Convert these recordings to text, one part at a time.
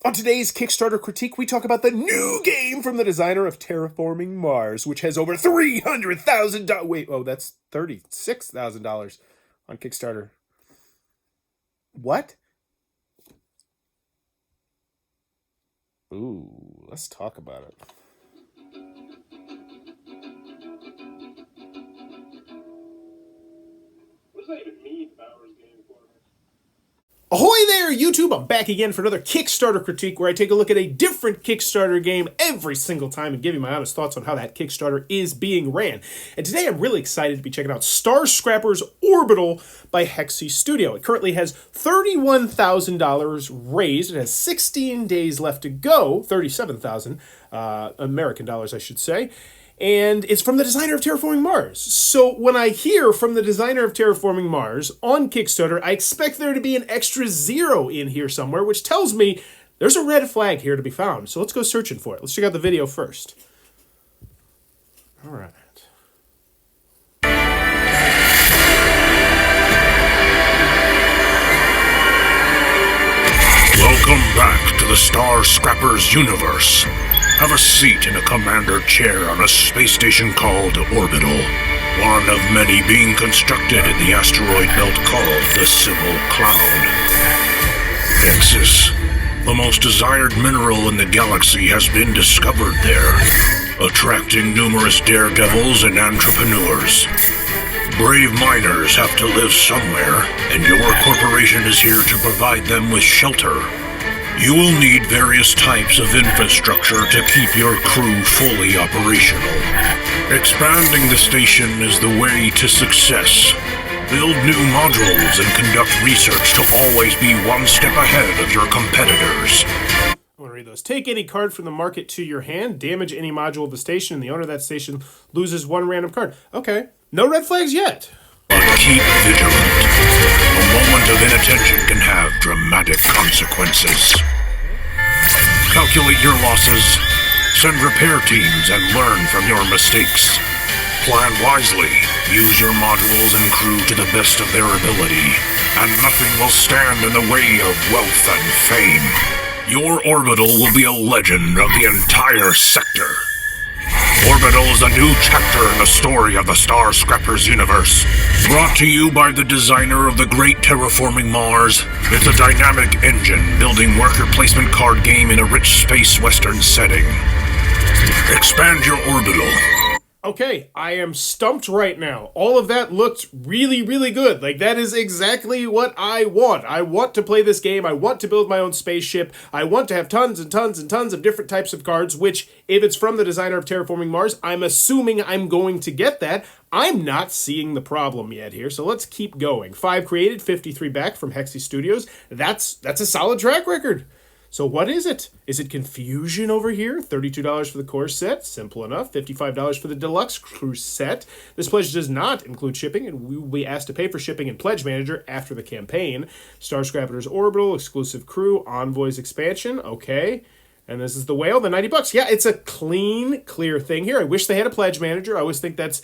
On today's Kickstarter critique, we talk about the new game from the designer of Terraforming Mars, which has over $300,000. Wait, oh, that's $36,000 on Kickstarter. What? Ooh, let's talk about it. What does that even mean, Bowers Game Corner? Ahoy there, YouTube! I'm back again for another Kickstarter critique where I take a look at a different Kickstarter game every single time and give you my honest thoughts on how that Kickstarter is being ran. And today I'm really excited to be checking out Star Scrapper's Orbital by Hexy Studio. It currently has $31,000 raised. It has 16 days left to go, 37,000 American dollars, I should say. And it's from the designer of Terraforming Mars. So when I hear from the designer of Terraforming Mars on Kickstarter, I expect there to be an extra zero in here somewhere, which tells me there's a red flag here to be found. So let's go searching for it. Let's check out the video first. All right. Welcome back to the Star Scrapper's universe. Have a seat in a commander chair on a space station called Orbital, one of many being constructed in the asteroid belt called the Civil Cloud. Nexus, the most desired mineral in the galaxy, has been discovered there, attracting numerous daredevils and entrepreneurs. Brave miners have to live somewhere, and your corporation is here to provide them with shelter. You will need various types of infrastructure to keep your crew fully operational. Expanding the station is the way to success. Build new modules and conduct research to always be one step ahead of your competitors. I want to read those. Take any card from the market to your hand, damage any module of the station, and the owner of that station loses one random card. Okay. No red flags yet. But keep vigilant. A moment of inattention can have dramatic consequences. Calculate your losses, send repair teams, and learn from your mistakes. Plan wisely, use your modules and crew to the best of their ability, and nothing will stand in the way of wealth and fame. Your Orbital will be a legend of the entire sector. Orbital is a new chapter in the story of the Star Scrapper's universe. Brought to you by the designer of the great Terraforming Mars, it's a dynamic engine building worker placement card game in a rich space western setting. Expand your Orbital. Okay, I am stumped right now. All of that looked really, really good. Like, that is exactly what I want. I want to play this game. I want to build my own spaceship. I want to have tons and tons and tons of different types of cards, which, if it's from the designer of Terraforming Mars, I'm assuming I'm going to get that. I'm not seeing the problem yet here, so let's keep going. 5 created, 53 back from Hexy Studios. That's a solid track record. So what is it? Is it confusion over here? $32 for the core set, simple enough. $55 for the Deluxe Crew Set. This pledge does not include shipping, and we will be asked to pay for shipping in Pledge Manager after the campaign. Star Scrapper's Orbital, exclusive crew, Envoy's Expansion, okay. And this is the whale, the $90. Yeah, it's a clean, clear thing here. I wish they had a Pledge Manager. I always think that's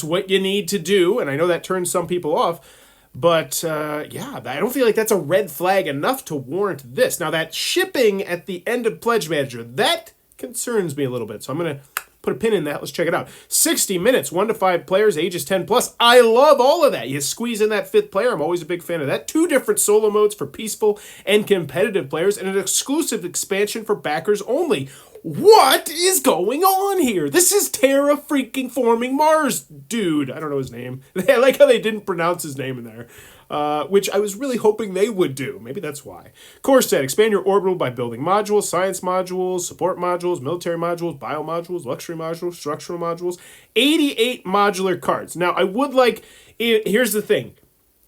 what you need to do, and I know that turns some people off. But, yeah, I don't feel like that's a red flag enough to warrant this. Now, that shipping at the end of Pledge Manager, that concerns me a little bit. So I'm going to put a pin in that. Let's check it out. 60 minutes, 1 to 5 players, ages 10 plus. I love all of that. You squeeze in that 5th player. I'm always a big fan of that. 2 different solo modes for peaceful and competitive players, and an exclusive expansion for backers only. What is going on here? This is Terraforming Mars, dude. I don't know his name. I like how they didn't pronounce his name in there, which I was really hoping they would do. Maybe that's why. Core set, expand your orbital by building modules, science modules, support modules, military modules, bio modules, luxury modules, structural modules, 88 modular cards. Now, I would like, here's the thing.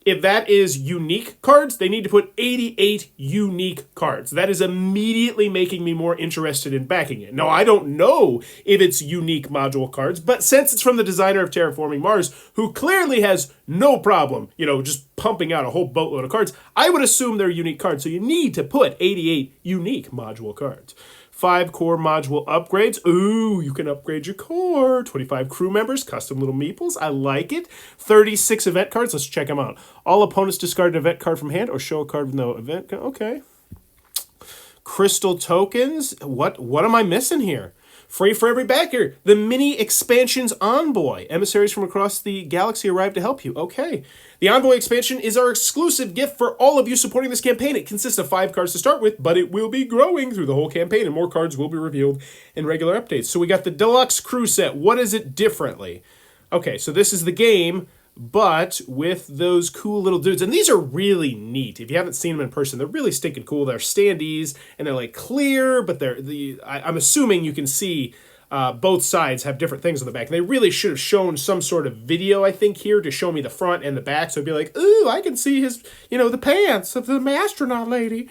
If that is unique cards, they need to put 88 unique cards. That is immediately making me more interested in backing it. Now, I don't know if it's unique module cards, but since it's from the designer of Terraforming Mars, who clearly has no problem, just pumping out a whole boatload of cards, I would assume they're unique cards. So you need to put 88 unique module cards. 5 core module upgrades. Ooh, you can upgrade your core. 25 crew members, custom little meeples. I like it. 36 event cards. Let's check them out. All opponents discard an event card from hand or show a card with no event. Okay. Crystal tokens. What am I missing here? Free for every backer. The mini expansions Envoy. Emissaries from across the galaxy arrive to help you. Okay. The Envoy expansion is our exclusive gift for all of you supporting this campaign. It consists of 5 cards to start with, but it will be growing through the whole campaign, and more cards will be revealed in regular updates. So we got the Deluxe Crew Set. What is it differently? Okay, so this is the game, but with those cool little dudes. And these are really neat. If you haven't seen them in person, they're really stinking cool. They're standees, and they're like clear, but I'm assuming you can see both sides have different things on the back. They really should have shown some sort of video, I think, here to show me the front and the back. So it'd be like, ooh, I can see his, the pants of the astronaut lady.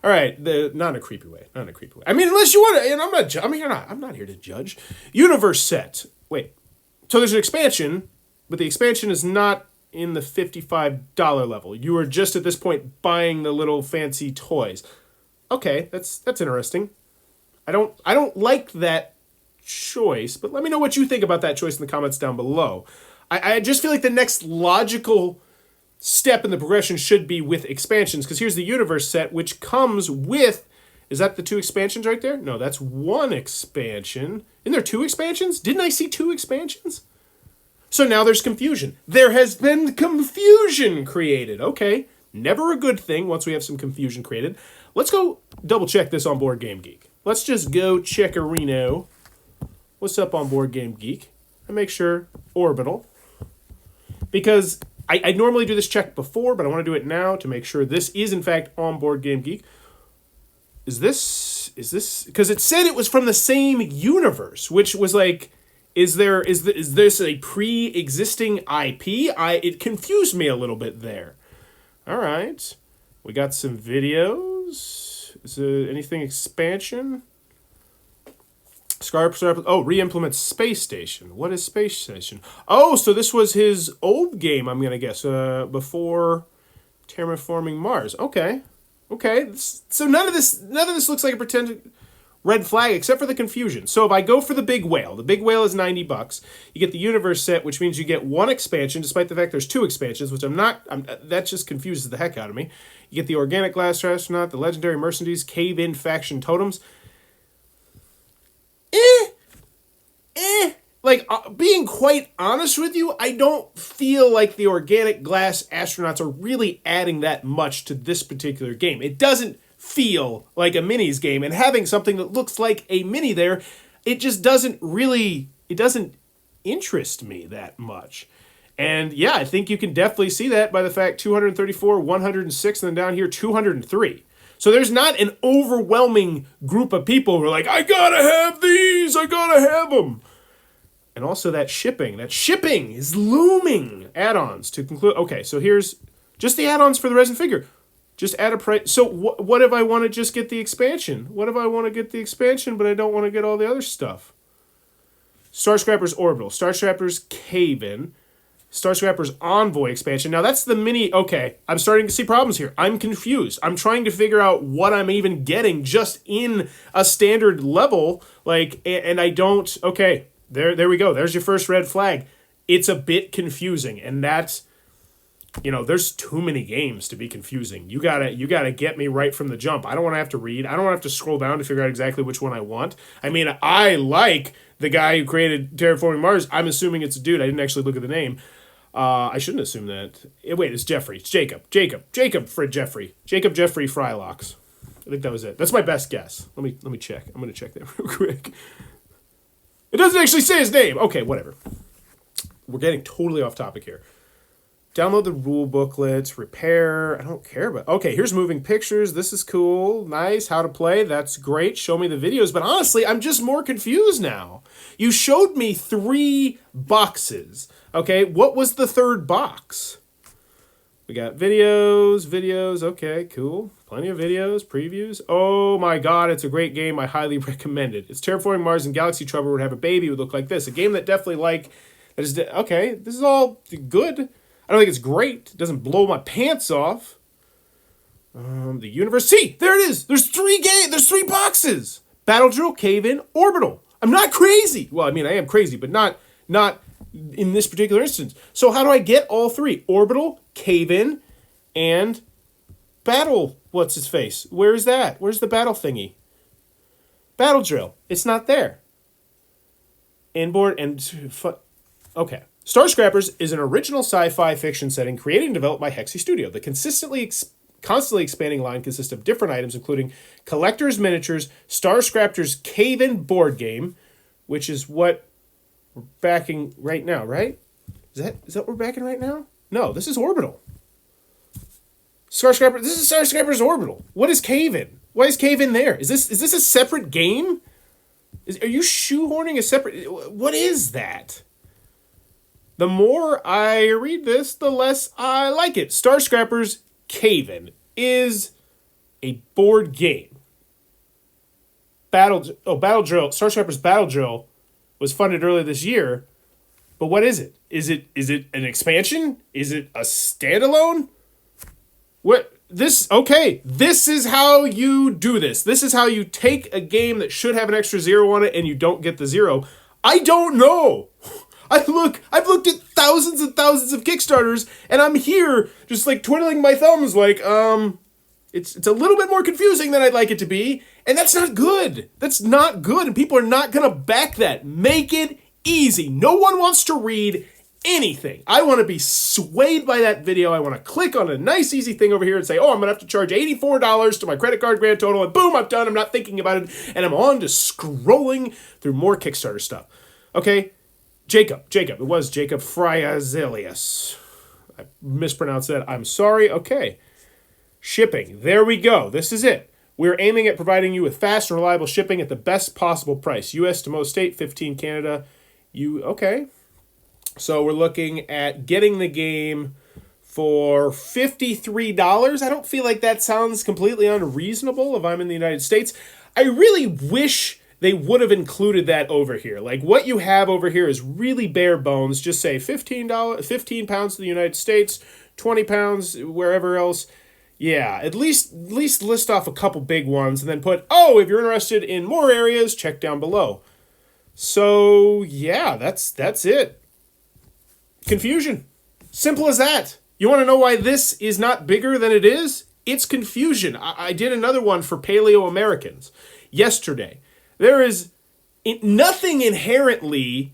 All right, not in a creepy way. Not in a creepy way. I mean, unless you want to, and I'm not here to judge. Universe set. Wait. So there's an expansion, but the expansion is not in the $55 level. You are just at this point buying the little fancy toys. Okay, that's interesting. I don't like that choice, but let me know what you think about that choice in the comments down below. I just feel like the next logical step in the progression should be with expansions, because here's the universe set, which comes with, is that the 2 expansions right there? No, that's 1 expansion. Isn't there 2 expansions? Didn't I see 2 expansions? So now there's confusion. There has been confusion created. Okay, never a good thing once we have some confusion created. Let's go double check this on Board Game Geek. Let's just go check Reno. What's up on Board Game Geek? And make sure Orbital. Because I normally do this check before, but I want to do it now to make sure this is in fact on Board Game Geek. Is this, because it said it was from the same universe, which was like, is this a pre-existing IP? It confused me a little bit there. All right. We got some videos. Is there anything expansion? Re-implement Space Station. What is Space Station? Oh, so this was his old game, I'm going to guess, before Terraforming Mars. Okay. So none of this looks like a pretended red flag, except for the confusion. So if I go for the big whale is $90. You get the universe set, which means you get 1 expansion, despite the fact there's 2 expansions, which that just confuses the heck out of me. You get the organic glass astronaut, the legendary mercenaries, cave-in faction totems. Being quite honest with you, I don't feel like the organic glass astronauts are really adding that much to this particular game. It doesn't feel like a minis game, and having something that looks like a mini there, it just doesn't interest me that much. And yeah, I think you can definitely see that by the fact 234, 106, and then down here 203. So there's not an overwhelming group of people who are like, I gotta have these, I gotta have them. And also that shipping is looming. Add-ons to conclude. Okay, so here's just the add-ons for the resin figure. Just add a price. So what if I want to just get the expansion? What if I want to get the expansion, but I don't want to get all the other stuff? Star Scrappers Orbital. Star Scrappers Cave-In. Star Scrappers Envoy Expansion. Now that's the mini. Okay, I'm starting to see problems here. I'm confused. I'm trying to figure out what I'm even getting just in a standard level. And I don't. Okay, there we go. There's your first red flag. It's a bit confusing, and that's, there's too many games to be confusing. You gotta get me right from the jump. I don't want to have to read. I don't want to have to scroll down to figure out exactly which one I want. I mean, I like the guy who created Terraforming Mars. I'm assuming it's a dude. I didn't actually look at the name. I shouldn't assume that. Wait, it's Jeffrey. It's Jacob Jeffrey Frylocks. I think that was it. That's my best guess. Let me check. I'm gonna check that real quick. It doesn't actually say his name. Okay, whatever. We're getting totally off topic here. Download the rule booklets, repair. I don't care about. Okay, here's moving pictures. This is cool. Nice. How to play. That's great. Show me the videos. But honestly, I'm just more confused now. You showed me 3 boxes. Okay, what was the 3rd box? We got videos. Okay, cool. Plenty of videos, previews. Oh my god, it's a great game. I highly recommend it. It's Terraforming Mars and Galaxy Trouble would have a baby would look like this. A game that definitely okay, this is all good. I don't think it's great. It doesn't blow my pants off. The universe. See, there it is. There's 3 There's 3 boxes. Battle Drill, Cave-In, Orbital. I'm not crazy. Well, I mean, I am crazy, but not in this particular instance. So how do I get all 3? Orbital, Cave-In, and Battle what's his face? Where's that? Where's the battle thingy? Battle drill. It's not there. Inboard and... Okay. Star Scrappers is an original sci-fi fiction setting created and developed by Hexy Studio. The constantly expanding line consists of different items, including collector's miniatures, Star Scrappers Cave-In board game, which is what we're backing right now, right? Is that what we're backing right now? No, this is Orbital. This is Star Scrappers Orbital. What is Cave-In? Why is Cave-In there? Is this a separate game? Are you shoehorning a separate... What is that? The more I read this, the less I like it. Star Scrappers Cave-In is a board game. Battle Drill. Star Scrappers Battle Drill was funded earlier this year, but what is it? Is it an expansion? Is it a standalone? What this? Okay, this is how you do this. This is how you take a game that should have an extra 0 on it and you don't get the 0. I don't know. I've looked at thousands and thousands of Kickstarters, and I'm here just like twiddling my thumbs like, it's a little bit more confusing than I'd like it to be, and that's not good. That's not good, and people are not gonna back that. Make it easy. No one wants to read anything. I want to be swayed by that video. I want to click on a nice easy thing over here and say, oh, I'm gonna have to charge $84 to my credit card grand total, and boom, I'm done. I'm not thinking about it, and I'm on to scrolling through more Kickstarter stuff. Okay. Jacob. It was Jacob Fryxelius. I mispronounced that. I'm sorry. Okay. Shipping. There we go. This is it. We're aiming at providing you with fast and reliable shipping at the best possible price. US to most state, 15 Canada. Okay. So we're looking at getting the game for $53. I don't feel like that sounds completely unreasonable if I'm in the United States. I really wish they would have included that over here. Like, what you have over here is really bare bones. Just say $15, 15 pounds to the United States, 20 pounds wherever else. Yeah, at least list off a couple big ones and then put, oh, if you're interested in more areas, check down below. So, yeah, that's it. Confusion. Simple as that. You want to know why this is not bigger than it is? It's confusion. I did another one for Paleo Americans yesterday. There is nothing inherently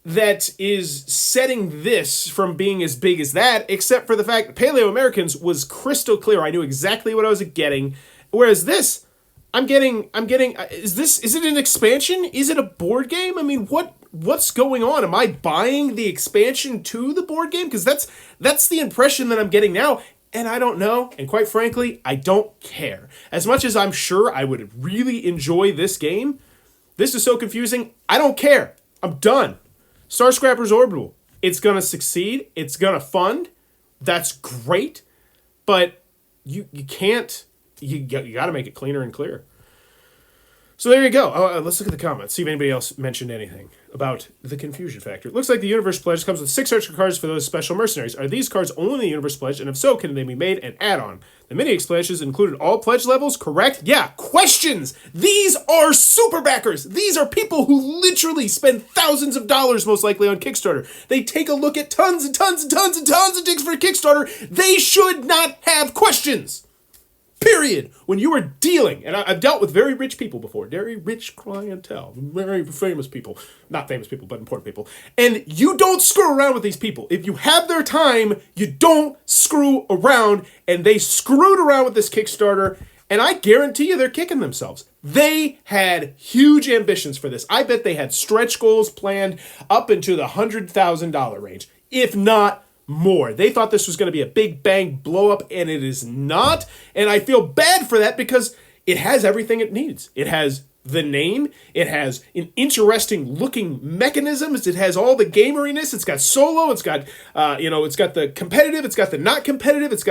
that is setting this from being as big as that, except for the fact that Paleo Americans was crystal clear. I knew exactly what I was getting. Whereas this, I'm getting, is it an expansion? Is it a board game? I mean, what's going on? Am I buying the expansion to the board game? Because that's the impression that I'm getting now. And I don't know, and quite frankly, I don't care. As much as I'm sure I would really enjoy this game, this is so confusing, I don't care. I'm done. Star Scrappers Orbital. It's going to succeed. It's going to fund. That's great. But you can't, you got to make it cleaner and clearer. So there you go. Let's look at the comments, see if anybody else mentioned anything about the confusion factor. It looks like the Universe Pledge comes with 6 extra cards for those special mercenaries. Are these cards only in the Universe Pledge? And if so, can they be made an add-on? The mini expansions included all pledge levels, correct? Yeah, questions! These are super backers! These are people who literally spend thousands of dollars, most likely, on Kickstarter. They take a look at tons and tons and tons and tons of things for Kickstarter. They should not have questions! Period. When you are dealing, and I've dealt with very rich people before, very rich clientele, very famous people, not famous people, but important people, and you don't screw around with these people. If you have their time, you don't screw around, and they screwed around with this Kickstarter, and I guarantee you they're kicking themselves. They had huge ambitions for this. I bet they had stretch goals planned up into the $100,000 range, if not more. They thought this was going to be a big bang blow up, and it is not. And I feel bad for that because it has everything it needs. It has the name. It has an interesting looking mechanisms. It has all the gameriness. It's got solo. It's got it's got the competitive. It's got the not competitive. It's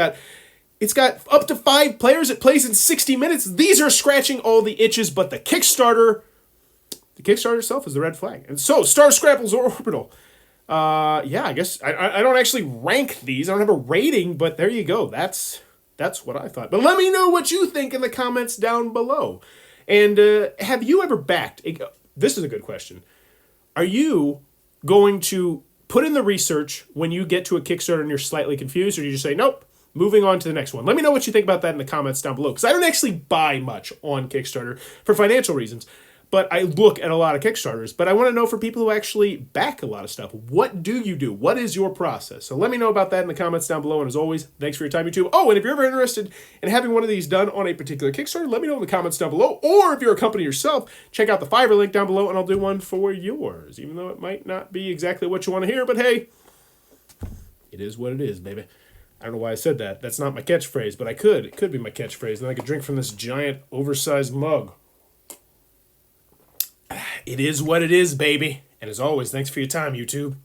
got up to 5 players. It plays in 60 minutes. These are scratching all the itches, but the Kickstarter itself is the red flag. And so Star Scrappers Orbital. Yeah, I guess I don't actually rank these. I don't have a rating, but there you go. That's what I thought. But let me know what you think in the comments down below. And have you ever backed? This is a good question. Are you going to put in the research when you get to a Kickstarter and you're slightly confused, or do you just say, nope, moving on to the next one. Let me know what you think about that in the comments down below, because I don't actually buy much on Kickstarter for financial reasons, but I look at a lot of Kickstarters. But I want to know for people who actually back a lot of stuff, what do you do? What is your process? So let me know about that in the comments down below. And as always, thanks for your time, YouTube. Oh, and if you're ever interested in having one of these done on a particular Kickstarter, let me know in the comments down below. Or if you're a company yourself, check out the Fiverr link down below and I'll do one for yours, even though it might not be exactly what you want to hear. But hey, it is what it is, baby. I don't know why I said that. That's not my catchphrase, but I could. It could be my catchphrase. Then I could drink from this giant, oversized mug. It is what it is, baby. And as always, thanks for your time, YouTube.